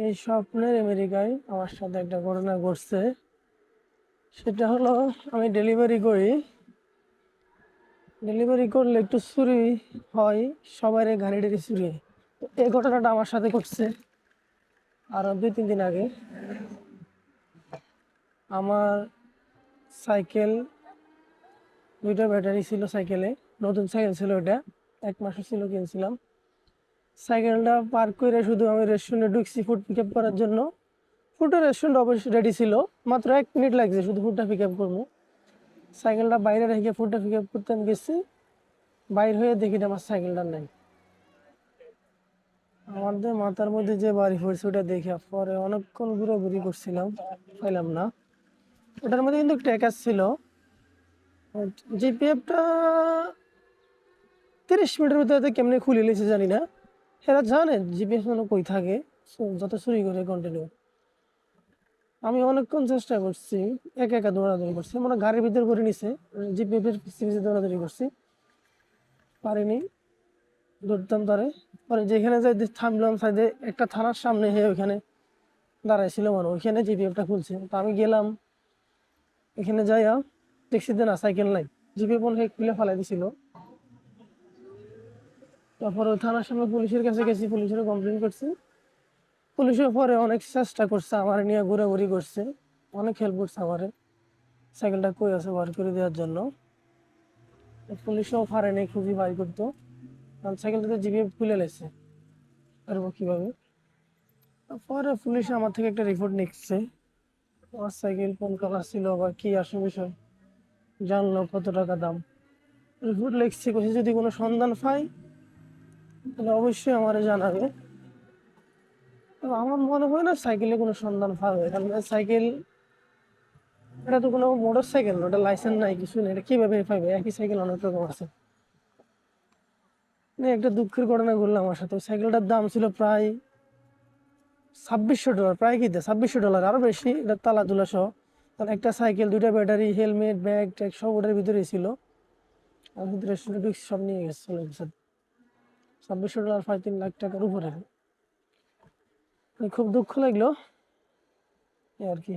এই স্বপ্নের আমেরিকায় আমার সাথে একটা ঘটনা ঘটছে। সেটা হলো, আমি ডেলিভারি করি। ডেলিভারি করলে একটু চুরি হয়, সবার গাড়ি টাড়ি চুরি হয়। তো এই ঘটনাটা আমার সাথে ঘটছে আরো 2-3 দিন আগে। আমার সাইকেল, 2টা ব্যাটারি ছিল সাইকেলে। নতুন সাইকেল ছিল ওটা, 1 মাস ছিল কিনছিলাম। সাইকেলটা পার্ক করে শুধু আমি রেস্টুরেন্টে ঢুকছি ফুড পিক আপ করার জন্য। ফুডের রেস্টুরেন্ট অবশ্যই রেডি ছিল, মাত্র 1 মিনিট লাগছে শুধু ফুডটা পিক আপ করবো। সাইকেলটা বাইরে রেখে ফুডটা পিক আপ করতে আমি গেছি। বাইর হয়ে দেখি আমার সাইকেলটা নেই। আমাদের মাথার মধ্যে যে বাড়ি পড়ছে ওটা দেখে পরে অনেকক্ষণ ঘুরাঘুরি করছিলাম, পাইলাম না। ওটার মধ্যে কিন্তু ট্র্যাকার ছিল। জিপিএফটা 30 মিনিটের ভিতরে কেমনি খুলে নিয়েছে জানি না। এরা জানে জিপিএফ মানে কই থাকে, যত চুরি করে কন্টিনিউ। আমি অনেকক্ষণ চেষ্টা করছি, একা একা দৌড়াদৌড়ি করছি, মানে গাড়ির ভিতরে করে নিছে, জিপিএফ এর পিছিয়ে পিছিয়ে দৌড়াদৌড়ি করছি, পারিনি ধরতাম তারে। পরে যেখানে যাই থামলাম, সাইডে একটা থানার সামনে হয়ে ওইখানে দাঁড়াইছিল, মানে ওইখানে জিপিএফটা খুলছে। তো আমি গেলাম, এখানে যাইয়া দেখছি যে না, সাইকেল নাই। জিপিএফ মনে হয় খুলে ফেলাই দিছিল। তারপর ওই থানার সামনে পুলিশের কাছে গেছি, পুলিশেরও কমপ্লেন করছি। পুলিশের পরে অনেক চেষ্টা করছে, আমার নিয়ে ঘোরাঘুরি করছে, অনেক হেল্প করছে আমারে সাইকেলটা কই আছে বার করে দেওয়ার জন্য। পুলিশও পারেনি খুঁজি বাই করতো, কারণ সাইকেলটাতে জিপিএফ খুলে লেছে, পারবো কিভাবে। পরে পুলিশ আমার থেকে একটা রিপোর্ট নিচ্ছে, আমার সাইকেল কোন কালার ছিল বা কি আসল বিষয়, জানলো কত টাকা দাম। রিপোর্ট লিখছি, কইছে যদি কোনো সন্ধান পাই তাহলে অবশ্যই আমারে জানাবে। তো আমার মনে হয় না সাইকেলে কোনো সন্ধান পাবে, কারণ সাইকেল, এটা তো কোনো মোটর সাইকেল, ওটা লাইসেন্স নাই, কিছু নেই, এটা কিভাবে পাবে? একই সাইকেল অনেক রকম আছে। একটা দুঃখের ঘটনা ঘটলো আমার সাথে। সাইকেলটার দাম ছিল প্রায় $2600, প্রায় কি $2600, আরো বেশি। এটা তালা তুলা সহ, কারণ একটা সাইকেল, 2টা ব্যাটারি, হেলমেট, ব্যাগ ট্যাগ সব ওটার ভিতরেই ছিল। আর ভিতরে রেস্টুরেন্ট সব নিয়ে গেছে, চলে গেছে। $2600 প্রায় $3 লাখ উপরে। খুব দুঃখ লাগলো, এই আর কি।